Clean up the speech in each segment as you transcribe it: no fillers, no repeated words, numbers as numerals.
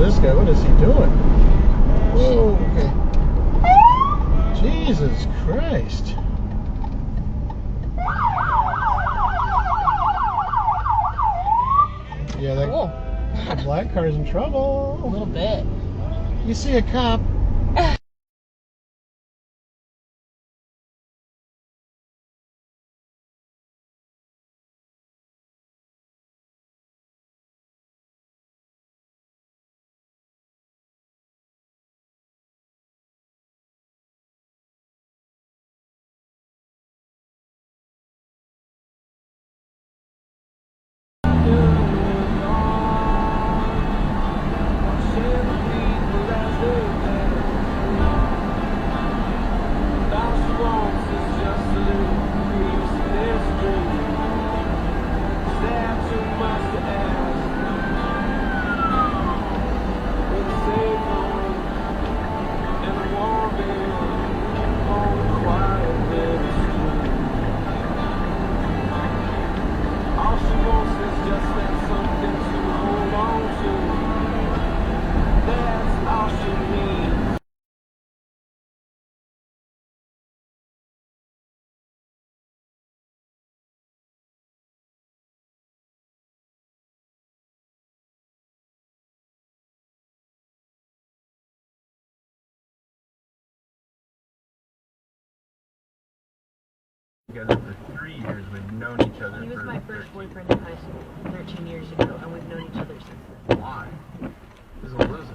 this guy. What is he doing? Whoa, okay. Jesus Christ. Yeah, that black car's in trouble. A little bit. You see a cop. Together for 3 years. We've known each other. He was my first boyfriend in high school 13 years ago, and we've known each other since then. Why? He's a loser.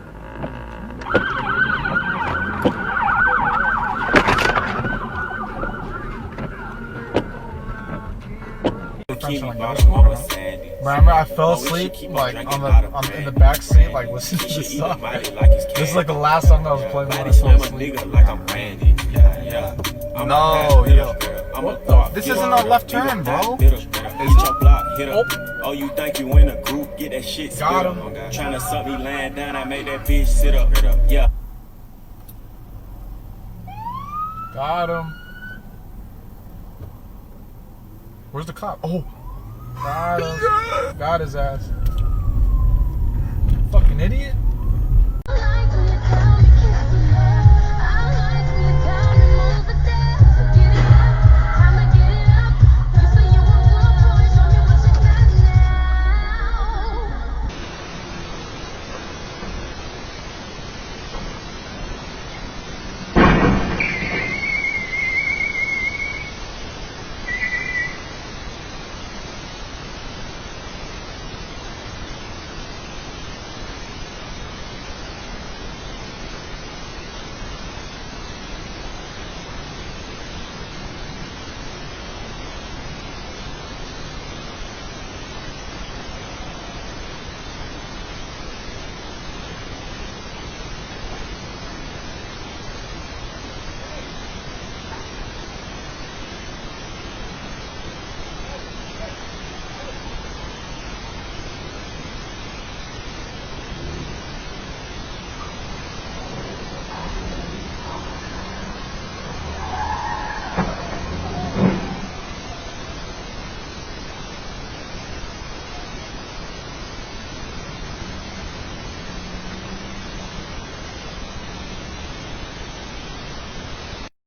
Remember, I fell asleep like in the back seat, like listening to this song. This is like the last song I was playing when I fell asleep. No, yo. This isn't a left turn, bro. Oh, you think you in a group? Get that shit. Got him. Trying to suck me lying down. I made that bitch sit up. Yeah. Got him. Where's the cop? Oh. Got him. Got his ass. Fucking idiot.